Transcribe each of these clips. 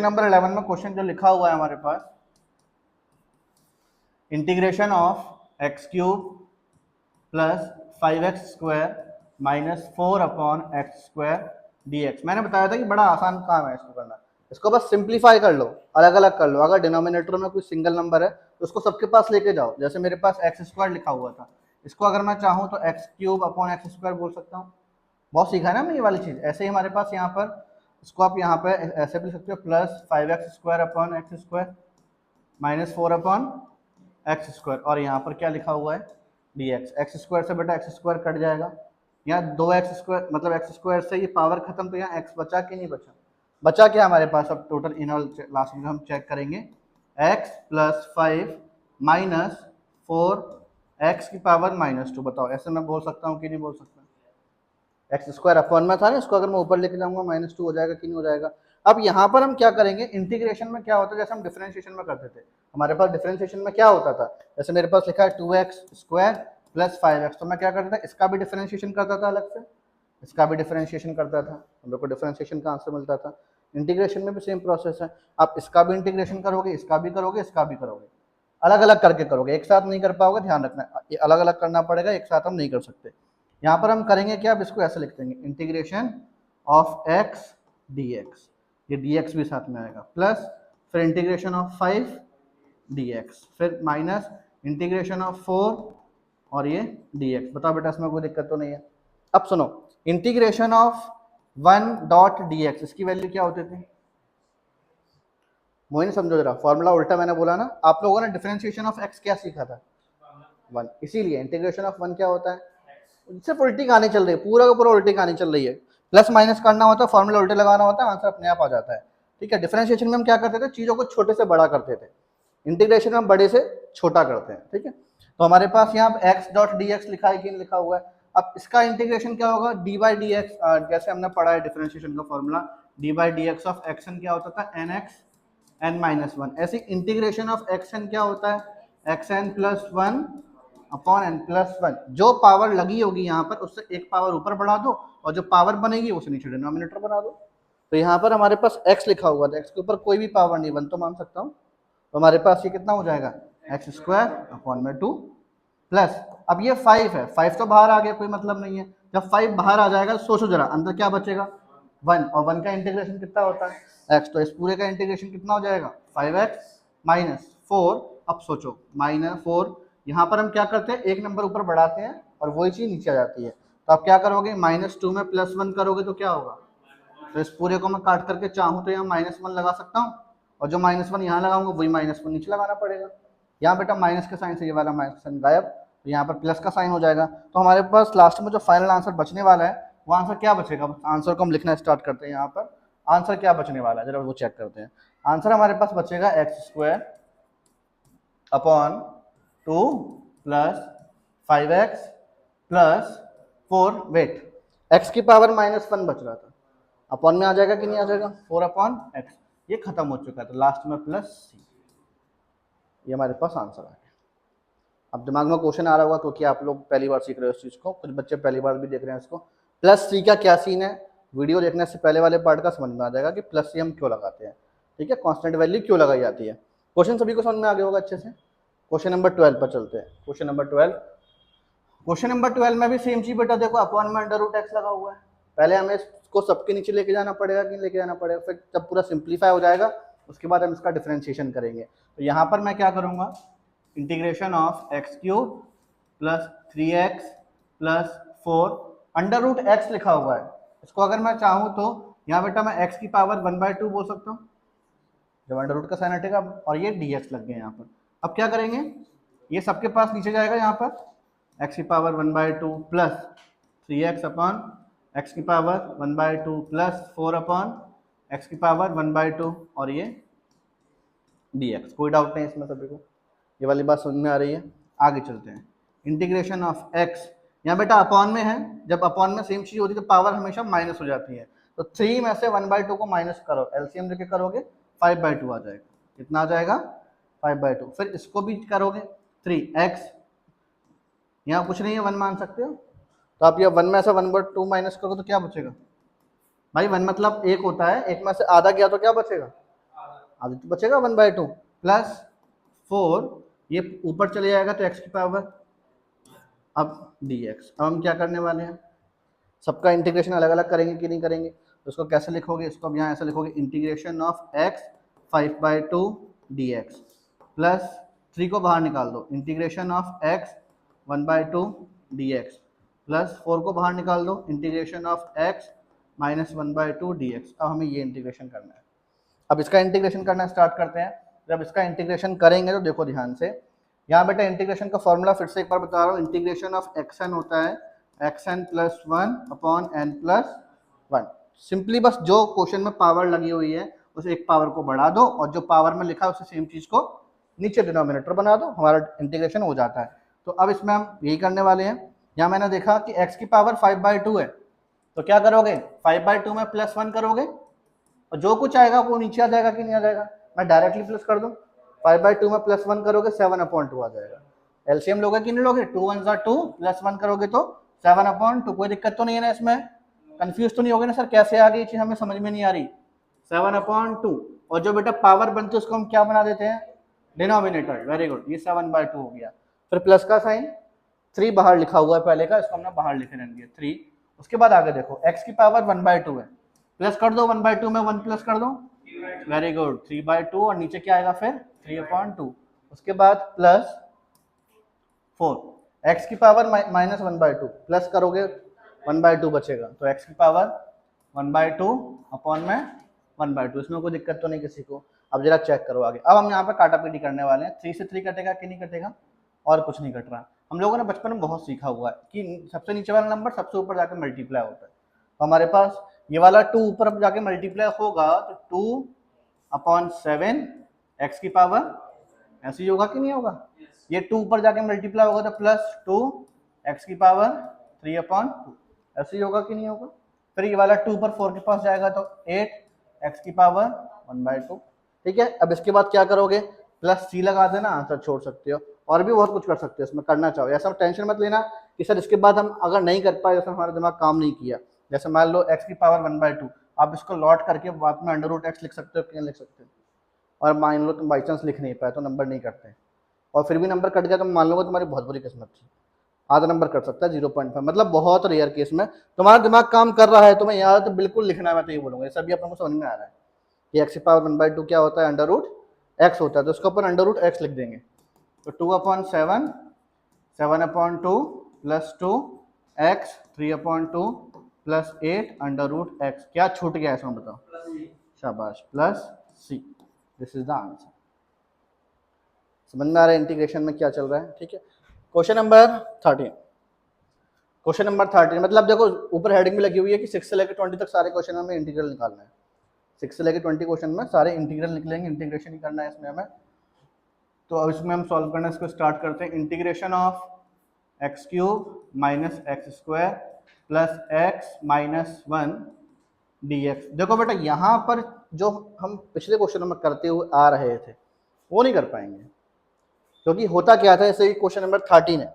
Number 11 में question जो लिखा हुआ है हमारे पास, integration of x cube plus 5x² minus 4/x² dx। मैंने बताया था कि बड़ा आसान काम है इसको करना, इसको बस सिंप्लीफाई कर लो, अलग अलग कर लो। अगर डिनोमिनेटर में कोई सिंगल नंबर है तो उसको सबके पास लेके जाओ। जैसे मेरे पास x² लिखा हुआ था, इसको अगर मैं चाहूँ तो x³ बोल सकता हूँ। बहुत सीखा है ना मैं ये वाली चीज़। ऐसे ही हमारे पास यहाँ पर इसको आप यहाँ पे ऐसे भी लिख सकते हो, प्लस 5x² माइनस 4/x²। और यहाँ पर क्या लिखा हुआ है, dx। x² से बेटा x² कट जाएगा, यहाँ 2x² मतलब x² से ये पावर खत्म, तो यहाँ x बचा कि नहीं बचा? बचा क्या हमारे पास? अब टोटल इन ऑल लास्ट में हम चेक करेंगे, x + 5 माइनस 4x⁻²। बताओ ऐसे मैं बोल सकता हूँ कि नहीं बोल सकता? x² अपॉन में था ना, इसको अगर मैं ऊपर लेके जाऊंगा -2 हो जाएगा कि नहीं हो जाएगा? अब यहाँ पर हम क्या करेंगे, इंटीग्रेशन में क्या होता है, जैसे हम डिफरेंशिएशन में करते थे, हमारे पास डिफरेंशिएशन में क्या होता था, जैसे मेरे पास लिखा है 2x² + 5x, तो मैं क्या करता था, इसका भी डिफरेंशिएशन करता था अलग से, इसका भी डिफरेंशिएशन करता था, हम लोग को डिफरेंशिएशन का आंसर मिलता था। इंटीग्रेशन में भी सेम प्रोसेस है, आप इसका भी इंटीग्रेशन करोगे, इसका भी करोगे, इसका भी करोगे, अलग अलग करके करोगे, एक साथ नहीं कर पाओगे, ध्यान रखना, ये अलग अलग करना पड़ेगा, एक साथ हम नहीं कर सकते। यहाँ पर हम करेंगे क्या, अब इसको ऐसे लिख देंगे, इंटीग्रेशन ऑफ x dx, ये dx भी साथ में आएगा, प्लस फिर इंटीग्रेशन ऑफ 5 dx, फिर माइनस इंटीग्रेशन ऑफ 4 और ये dx। बताओ बेटा इसमें कोई दिक्कत तो नहीं है? अब सुनो, इंटीग्रेशन ऑफ 1.dx, इसकी वैल्यू क्या होती थी? मोहिनी समझो जरा, फॉर्मूला उल्टा मैंने बोला ना, आप लोगों ने डिफरेंशिएशन ऑफ x क्या सीखा था? 1, इसीलिए इंटीग्रेशन ऑफ 1 क्या होता है? सिर्फ उल्टी कहानी चल रही है, पूरा का पूरा उल्टी कहानी चल रही है। प्लस माइनस करना होता है, फॉर्मूला उल्टे लगाना होता है, आंसर अपने आप आ जाता है। ठीक है, डिफरेंशिएशन में हम क्या करते थे, चीजों को छोटे से बड़ा करते थे, इंटीग्रेशन में हम बड़े से छोटा करते हैं। ठीक है, तो हमारे पास यहाँ x.dx लिखा है कि नहीं लिखा हुआ है? अब इसका इंटीग्रेशन क्या होगा, d/dx, जैसे हमने पढ़ा है डिफरेंशिएशन का फॉर्मूला, d/dx ऑफ xn क्या होता था, nx n-1। ऐसे इंटीग्रेशन ऑफ xn क्या होता है, xn + 1 अपॉन n+1। जो पावर लगी होगी यहाँ पर उससे एक पावर ऊपर बढ़ा दो, और जो पावर बनेगी उसे नीचे डिनोमिनेटर बना दो। तो यहाँ पर हमारे पास x लिखा हुआ था, x के ऊपर कोई भी पावर नहीं, 1 तो मान सकता हूँ, तो हमारे पास ये कितना हो जाएगा, x²/2 प्लस, अब ये 5 है, 5 तो बाहर आ गया, कोई मतलब नहीं है। जब 5 बाहर आ जाएगा सोचो जरा, अंदर क्या बचेगा, 1, और 1 का इंटीग्रेशन कितना होता है, x, तो इस पूरे का इंटीग्रेशन कितना हो जाएगा, 5x - 4। अब सोचो -4, यहाँ पर हम क्या करते हैं, एक नंबर ऊपर बढ़ाते हैं और वही चीज नीचे आ जाती है। तो आप क्या करोगे, -2 में +1 करोगे तो क्या होगा, तो इस पूरे को मैं काट करके चाहूँ तो यहाँ -1 लगा सकता हूँ, और जो -1 यहाँ लगाऊंगा वही -1 नीचे लगाना पड़ेगा। यहाँ बेटा माइनस के साइन से ये वाला माइनस साइन गायब, तो यहाँ पर प्लस का साइन हो जाएगा। तो हमारे पास लास्ट में जो फाइनल आंसर बचने वाला है, वो आंसर क्या बचेगा, आंसर को हम लिखना स्टार्ट करते हैं। यहाँ पर आंसर क्या बचने वाला है, जरा वो चेक करते हैं। आंसर हमारे पास बचेगा x² upon 2 + 5x + 4, wait, x की पावर -1 बच रहा था, अपॉन में आ जाएगा कि नहीं आ जाएगा, 4/x, ये खत्म हो चुका है, तो लास्ट में +c, ये हमारे पास आंसर आ गया। अब दिमाग में क्वेश्चन आ रहा होगा क्योंकि आप लोग पहली बार सीख रहे हो इस चीज को, कुछ बच्चे पहली बार भी देख रहे हैं इसको। +c का क्या सीन है, वीडियो देखने से पहले वाले पार्ट का समझ में आ जाएगा कि +c हम क्यों लगाते हैं। ठीक है, कांस्टेंट वैल्यू क्यों लगाई जाती है। क्वेश्चन सभी को समझ में आ गया होगा अच्छे से। क्वेश्चन नंबर 12 पर चलते हैं। क्वेश्चन नंबर 12 में भी सेम चीज बेटा, देखो अपॉन में √x लगा हुआ है। पहले हमें इसको सबके नीचे लेके जाना पड़ेगा कि लेके जाना पड़ेगा, फिर जब पूरा सिंप्लीफाई हो जाएगा उसके बाद हम इसका डिफरेंशिएशन करेंगे। तो यहाँ पर मैं क्या करूंगा, integration of x³ + 3x + 4 √x लिखा हुआ है, इसको अगर मैं चाहूँ तो यहाँ बेटा मैं x की पावर 1/2 बोल सकता हूँ, जब अंडर रूट का साइन हटेगा, और ये dx लग गया यहाँ पर। अब क्या करेंगे, ये सबके पास नीचे जाएगा, यहाँ पर x की power 1/2 plus 3x upon x की पावर 1/2 प्लस 4 अपॉन x की पावर 1/2, और ये dx। कोई डाउट नहीं इसमें सभी को, ये वाली बात समझ में आ रही है। आगे चलते हैं, इंटीग्रेशन ऑफ x, यहाँ बेटा अपॉन में है, जब अपॉन में सेम चीज होती है तो पावर हमेशा माइनस हो जाती है, तो 3 में से 1/2 को माइनस करो, एलसीएम लेके करोगे 5/2 आ जाएगा। कितना आ जाएगा, 5/2। फिर इसको भी करोगे 3x, यहाँ कुछ नहीं है, 1 मान सकते हो, तो आप ये 1 में से 1/2 माइनस करोगे तो क्या बचेगा भाई, 1 मतलब 1 होता है, 1 में से आधा गया तो क्या बचेगा, आगे तो बचेगा 1/2 प्लस 4, ये ऊपर चले जाएगा तो x की पावर अब dx। अब हम क्या करने वाले हैं, सबका इंटीग्रेशन अलग अलग करेंगे कि नहीं करेंगे, तो उसको कैसे लिखोगे, इसको अब यहाँ ऐसे लिखोगे integration of x 5/2 dx plus 3 को बाहर निकाल दो, integration of x 1/2 dx plus 4 को बाहर निकाल दो, इंटीग्रेशन ऑफ x -1/2 dx। अब हमें ये इंटीग्रेशन करना है। अब इसका इंटीग्रेशन करना स्टार्ट करते हैं। जब इसका इंटीग्रेशन करेंगे तो देखो ध्यान से, यहाँ बेटा इंटीग्रेशन का फॉर्मूला फिर से एक बार बता रहा हूँ, इंटीग्रेशन ऑफ xn होता है xn + 1 अपॉन n + 1। सिंपली बस जो क्वेश्चन में पावर लगी हुई है उस एक पावर को बढ़ा दो और जो पावर में लिखा है उसे सेम चीज को नीचे डिनोमिनेटर बना दो, हमारा इंटीग्रेशन हो जाता है। तो अब इसमें हम यही करने वाले हैं। यहाँ मैंने देखा कि x की पावर 5/2 है, तो क्या करोगे 5/2 में +1 करोगे और जो कुछ आएगा वो नीचे आ जाएगा कि नहीं आ जाएगा, मैं डायरेक्टली प्लस कर दूं, 5/2 में +1 करोगे 7/2 आ जाएगा। एलसीएम लोगे कि नहीं लोगे, 2 1 2 +1 करोगे तो 7/2। कोई दिक्कत तो नहीं है ना इसमें, कंफ्यूज तो नहीं होगे ना सर कैसे आ गई चीज, हमें समझ में नहीं आ रही। 7/2 और जो बेटा पावर बनती है उसको हम क्या बना देते हैं, डिनोमिनेटर। वेरी गुड, ये 7/2 हो गया। फिर प्लस का साइन, 3 बाहर लिखा हुआ है पहले का, इसको हमने बाहर लिखे रहेंगे 3। उसके बाद आगे देखो x की पावर 1/2 है, प्लस कर दो 1/2 में 1 प्लस कर दो, वेरी गुड 3/2 और नीचे क्या आएगा फिर 3/2। उसके बाद प्लस 4, x की पावर -1/2 प्लस करोगे 1/2 बचेगा, तो x की पावर 1/2 अपॉन में 1/2। इसमें कोई दिक्कत तो नहीं किसी को। अब जरा चेक करो आगे। अब हम यहाँ पे काटा पीटी करने वाले हैं, 3 से 3 कटेगा कि नहीं कटेगा, और कुछ नहीं कट रहा। हम लोगों ने बचपन में बहुत सीखा हुआ है कि सबसे नीचे वाला नंबर सबसे ऊपर जाकर मल्टीप्लाई होता है। तो हमारे पास ये वाला 2 ऊपर जाके मल्टीप्लाई होगा तो 2/7 x की पावर, ऐसे ही होगा कि नहीं होगा। ये 2 ऊपर जाके मल्टीप्लाई होगा तो +2 x की पावर 3/2, ऐसे ही होगा कि नहीं होगा। फिर ये वाला 2 पर 4 के पास जाएगा तो 8 x की पावर 1/2। ठीक है, अब इसके बाद क्या करोगे, +c लगा देना, आंसर छोड़ सकते हो। और भी बहुत कुछ कर सकते हो इसमें, करना चाहो ऐसा टेंशन मत लेना कि सर इसके बाद हम अगर नहीं कर पाए, जैसे हमारा दिमाग काम नहीं किया। जैसे मान लो x की पावर 1/2, आप इसको लॉट करके बाद में √x लिख सकते हो, क्यों लिख सकते हो। और मान लो तुम बाई चांस लिख नहीं पाए तो नंबर नहीं करते, और फिर भी नंबर कट गया तो मान लो तुम्हारी बहुत बुरी किस्मत थी, आधा नंबर कट सकता है 0.5, मतलब बहुत रेयर केस में तुम्हारा दिमाग काम कर रहा है, तुम्हें याद तो बिल्कुल लिखना है। मैं तो ये बोलूंगा, ये सभी अपने को समझ में आ रहा है कि x की पावर 1/2 क्या होता है, √x होता है, तो उसके ऊपर √x लिख देंगे। तो 2/7 7/2 +2 x 3/2 +8 √x। क्या छूट गया इसमें बताओ, शाबाश, +c। This is the answer. समझ में आ रहा है इंटीग्रेशन में क्या चल रहा है। ठीक है, क्वेश्चन नंबर 13। क्वेश्चन नंबर 13 मतलब देखो ऊपर हेडिंग भी लगी हुई है कि 6 से लेकर 20 तक सारे क्वेश्चन में इंटीग्रल निकालना है। 6 से लेकर 20 क्वेश्चन में सारे इंटीग्रल निकलेंगे, इंटीग्रेशन ही करना है इसमें हमें। तो अब इसमें हम सॉल्व करना इसको स्टार्ट करते हैं। Integration of x³ - x² + x - 1 dx। देखो बेटा यहाँ पर जो हम पिछले क्वेश्चन में करते हुए आ रहे थे वो नहीं कर पाएंगे, क्योंकि होता क्या था। जैसे क्वेश्चन नंबर 13 है,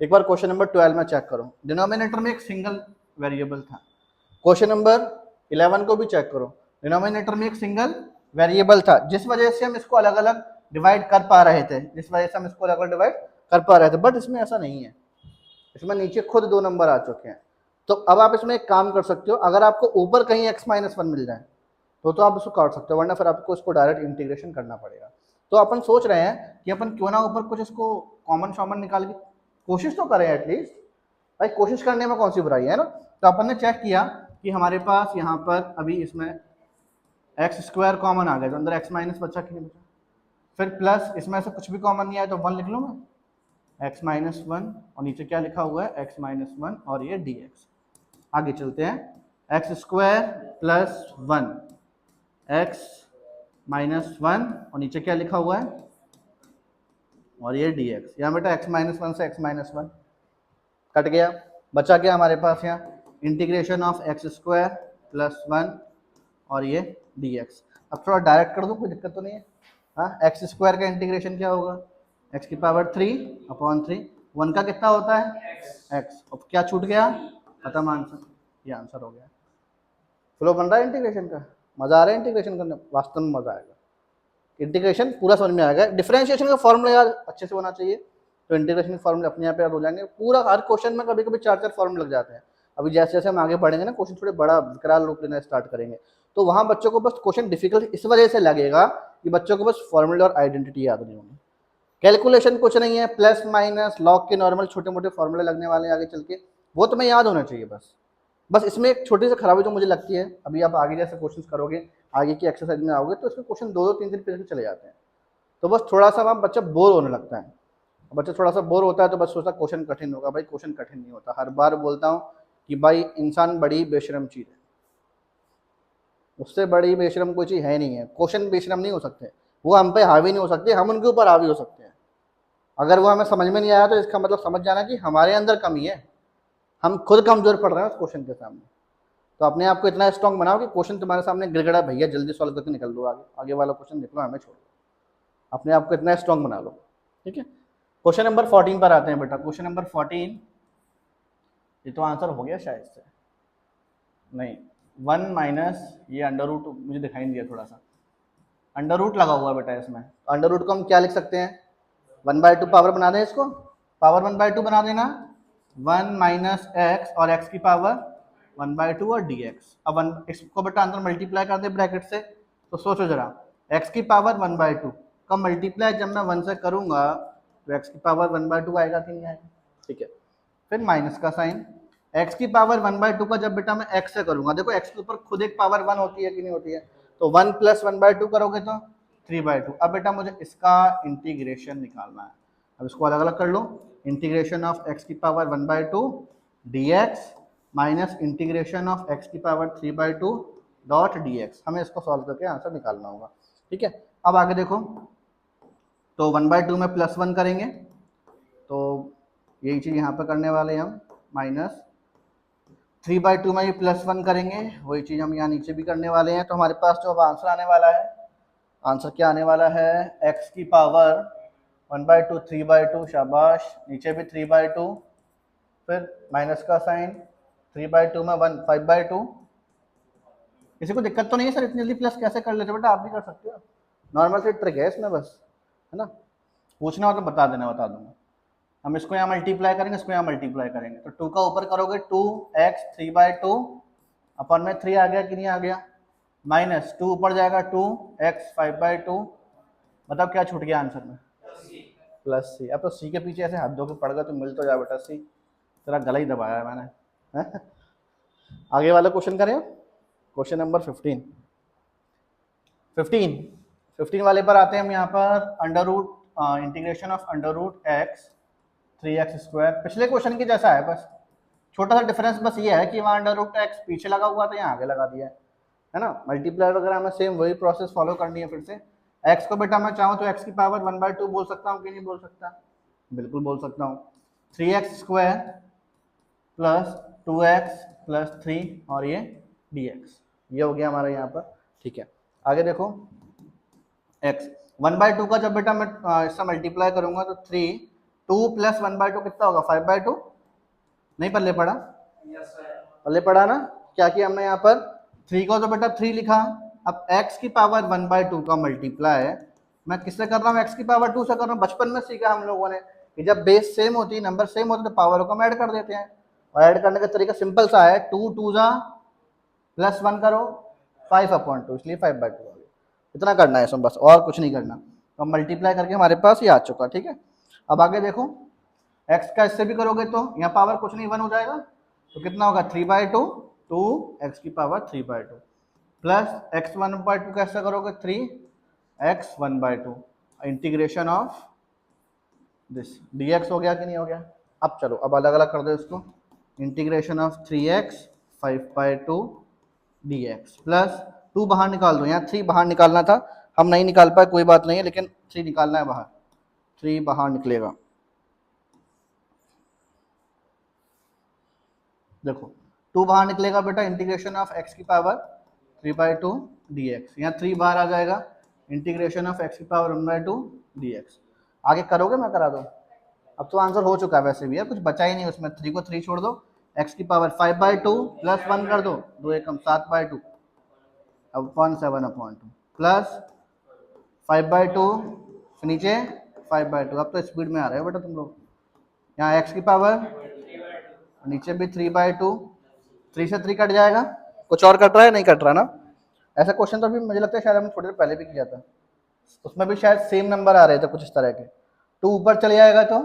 एक बार क्वेश्चन नंबर 12 में चेक करो, डिनोमिनेटर में एक सिंगल वेरिएबल था। क्वेश्चन नंबर 11 को भी चेक करो, डिनोमिनेटर में एक सिंगल वेरिएबल था, जिस वजह से हम इसको अलग अलग डिवाइड कर पा रहे थे, बट इसमें ऐसा नहीं है, इसमें नीचे खुद 2 नंबर आ चुके हैं। तो अब आप इसमें एक काम कर सकते हो, अगर आपको ऊपर कहीं x - 1 मिल जाए तो आप इसको काट सकते हो, वरना फिर आपको इसको डायरेक्ट इंटीग्रेशन करना पड़ेगा। तो अपन सोच रहे हैं कि अपन क्यों ना ऊपर कुछ इसको कॉमन शॉमन निकाल के कोशिश तो करें एटलीस्ट, भाई कोशिश करने में कौन सी बुराई है ना। तो अपन ने चेक किया कि हमारे पास यहाँ पर अभी इसमें x² कॉमन आ गया, तो अंदर x - बचा कि नहीं बचा। फिर प्लस इसमें से कुछ भी कॉमन नहीं आया तो 1 लिख लो मैं, x - 1 और नीचे क्या लिखा हुआ है x - 1 और ये dx। आगे चलते हैं, x² + 1 x - 1 और नीचे क्या लिखा हुआ है और ये dx। यहाँ बेटा x - 1 से x - 1 कट गया, बचा क्या हमारे पास यहाँ इंटीग्रेशन ऑफ x² + 1 और ये dx। अब थोड़ा डायरेक्ट कर दो, कोई दिक्कत तो नहीं है। हाँ, x² का इंटीग्रेशन क्या होगा, x की पावर 3/3, 1 का कितना होता है x। अब क्या छूट गया, खत्म आंसर, ये आंसर हो गया। फ्लो बन रहा है इंटीग्रेशन का, मजा आ रहा है इंटीग्रेशन करने, वास्तव में मजा आएगा। इंटीग्रेशन पूरा समझ में आ गया। डिफरेंशिएशन का फॉर्मूला यार अच्छे से होना चाहिए, तो इंटीग्रेशन के फॉर्मूले अपने आप याद हो जाएंगे। पूरा हर क्वेश्चन में कभी कभी 4-4 फॉर्मूले लग जाते हैं। अभी जैसे जैसे हम आगे बढ़ेंगे ना, क्वेश्चन थोड़े बड़ा विकराल रूप लेना स्टार्ट करेंगे, तो वहां बच्चों को बस क्वेश्चन डिफिकल्ट इस वजह से लगेगा कि बच्चों को बस फॉर्मूले और आइडेंटिटी याद नहीं होंगी। कैलकुलेशन कुछ नहीं है, प्लस माइनस लॉग के नॉर्मल छोटे मोटे फॉर्मूले लगने वाले हैं आगे चल के, वो तुम्हें याद होना चाहिए बस इसमें एक छोटी सी खराबी जो मुझे लगती है, अभी आप आगे जैसे क्वेश्चन करोगे, आगे की एक्सरसाइज में आओगे, तो इसमें क्वेश्चन 2-2 3-3 पेज के चले जाते हैं, तो बस थोड़ा सा वहाँ बच्चा बोर होने लगता है। बच्चा थोड़ा सा बोर होता है तो बस सोचता है क्वेश्चन कठिन होगा। भाई क्वेश्चन कठिन नहीं होता। हर बार बोलता हूँ कि भाई इंसान बड़ी बेशरम चीज़ है, उससे बड़ी बेशरम कोई चीज़ है नहीं है। क्वेश्चन बेशरम नहीं हो सकते, वो हम पे हावी नहीं हो सकते, हम उनके ऊपर हावी हो सकते हैं। अगर वो हमें समझ में नहीं आया तो इसका मतलब समझ जाना कि हमारे अंदर कमी है, हम खुद कमजोर पड़ रहे हैं उस क्वेश्चन के सामने। तो अपने आप को इतना स्ट्रॉन्ग बनाओ कि क्वेश्चन तुम्हारे सामने गिड़गड़ा, भैया जल्दी सॉल्व करके निकल दो, आगे आगे वाला क्वेश्चन निकलो, हमें छोड़ो। अपने आप को इतना स्ट्रॉन्ग बना लो, ठीक है। क्वेश्चन नंबर 14 पर आते हैं बेटा। क्वेश्चन नंबर 14, ये तो आंसर हो गया शायद से, नहीं 1 माइनस ये अंडर रूट मुझे दिखाई नहीं दिया, थोड़ा सा अंडर रूट लगा हुआ है बेटा इसमें। अंडर रूट को हम क्या लिख सकते हैं, 1/2 पावर बना दें इसको, पावर 1/2 बना देना, 1 माइनस एक्स और एक्स की पावर 1/2 और dx। अब इसको बेटा अंदर मल्टीप्लाई कर दे ब्रैकेट से, तो सोचो जरा, x की पावर 1/2 का मल्टीप्लाई जब मैं 1 से करूंगा तो x की पावर 1/2 आएगा कि नहीं आएगा, ठीक है। फिर माइनस का साइन, x की पावर 1/2 का जब बेटा मैं x से करूंगा, देखो x के ऊपर खुद एक पावर 1 होती है कि नहीं होती है, तो 1 + 1/2 करोगे तो 3/2। अब बेटा मुझे इसका इंटीग्रेशन निकालना है। अब इसको अलग अलग कर लो, इंटीग्रेशन ऑफ x की power 1/2 dx minus integration of x की पावर 3/2 डॉट dx। हमें इसको सॉल्व करके आंसर निकालना होगा, ठीक है। अब आगे देखो, तो 1/2 में +1 करेंगे, तो यही चीज़ यहाँ पर करने वाले हैं हम, माइनस 3/2 में ये +1 करेंगे, वही चीज़ हम यहाँ नीचे भी करने वाले हैं। तो हमारे पास जो अब आंसर आने वाला है, आंसर क्या आने वाला है, x की पावर 1/2 3/2, शाबाश, नीचे भी 3/2, फिर माइनस का साइन, 3/2 में 1 5/2। किसी को दिक्कत तो नहीं है सर इतनी जल्दी प्लस कैसे कर लेते हो बेटा, आप भी कर सकते हो, नॉर्मल से ट्रिक है इसमें बस, है ना। पूछना हो तो बता देना, बता दूंगा। हम इसको यहाँ मल्टीप्लाई करेंगे, इसको यहाँ मल्टीप्लाई करेंगे, तो 2 का ऊपर करोगे 2x 3/2 अपन में 3 आ गया कि नहीं आ गया, माइनस 2 ऊपर जाएगा 2x 5/2, मतलब क्या छूट गया आंसर में, +c। अब तो c के पीछे ऐसे हाथ धो के पड़ गया तो मिल तो जा बेटा c, तेरा गला ही दबाया है मैंने। आगे वाला क्वेश्चन करें, क्वेश्चन नंबर 15 वाले पर आते हैं हम। यहाँ पर under root integration of under root x 3x², पिछले क्वेश्चन के जैसा है, बस छोटा सा डिफरेंस बस ये है कि वहाँ अंडर रूट x पीछे लगा हुआ था, यहाँ आगे लगा दिया है ना। मल्टीप्लाई वगैरह में सेम वही प्रोसेस फॉलो करनी है। फिर से x को बेटा मैं चाहूँ तो x की पावर 1/2 बोल सकता हूँ कि नहीं बोल सकता, बिल्कुल बोल सकता हूँ। 3x² + 2x + 3 और ये dx, ये हो गया हमारा यहाँ पर, ठीक है। आगे देखो, x 1/2 का जब बेटा मैं इससे मल्टीप्लाई करूंगा तो 3, 2 + 1/2 कितना होगा, 5/2। नहीं पल्ले पड़ा, पल्ले पड़ा ना। क्या किया हमने यहाँ पर, 3 को तो बेटा 3 लिखा, अब x की पावर 1/2 का मल्टीप्लाई मैं किससे कर रहा हूँ, x की पावर 2 से कर रहा हूँ। बचपन में सीखा हम लोगों ने कि जब बेस सेम होती है, नंबर सेम होते, तो पावरों को हम ऐड कर देते हैं, और ऐड करने का तरीका सिंपल सा है, 2 2 जा +1 करो 5/2, इसलिए 5/2 आ गया। इतना करना है इसमें बस, और कुछ नहीं करना। तो हम मल्टीप्लाई करके हमारे पास ये आ चुका, ठीक है। अब आगे देखो, x का इससे भी करोगे तो यहाँ पावर कुछ नहीं 1 हो जाएगा, तो कितना होगा 3/2, 2x की पावर 3/2 प्लस x 1/2 कैसे करोगे 3x 1/2 integration of this dx हो गया कि नहीं हो गया। अब चलो अब अलग अलग कर दो इसको, integration of 3x 5/2 dx plus 2 बाहर निकाल दो, यहाँ 3 बाहर निकालना था, हम नहीं निकाल पाए, कोई बात नहीं है, लेकिन 3 निकालना है बाहर, 3 बाहर निकलेगा। देखो 2 बाहर निकलेगा बेटा, इंटीग्रेशन ऑफ x की पावर 3/2 dx, यहाँ 3 बाहर आ जाएगा, इंटीग्रेशन ऑफ x की पावर 1/2 dx। आगे करोगे मैं करा दूँ, अब तो आंसर हो चुका है वैसे भी, है कुछ बचा ही नहीं उसमें। 3 को 3 छोड़ दो, x की पावर 5/2 + 1 कर दो, 2 एकम 7/2 अब 7/2 प्लस 5/2 नीचे 5/2। अब तो स्पीड में आ रहे हो बेटा तुम लोग। यहाँ x की पावर नीचे भी 3/2, 3 से 3 कट जाएगा। कुछ और कट रहा है? नहीं कट रहा ना। ऐसा क्वेश्चन तो अभी मुझे लगता है शायद हमने थोड़ी देर पहले भी किया था, उसमें भी शायद सेम नंबर आ रहे थे कुछ इस तरह के। 2 ऊपर चले जाएगा तो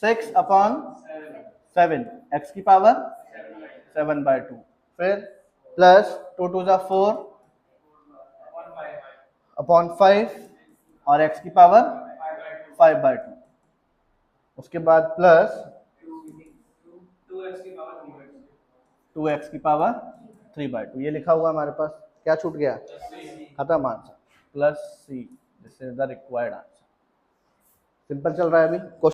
6/7, x की पावर 7/2, फिर प्लस 2 2 जा 4/5 और x की पावर 5/2। उसके बाद प्लस 2x की पावर 3/2। ये लिखा हुआ हमारे पास, क्या छूट गया? खत्म answer, plus C, this is the required answer. Simple चल रहा है अभी।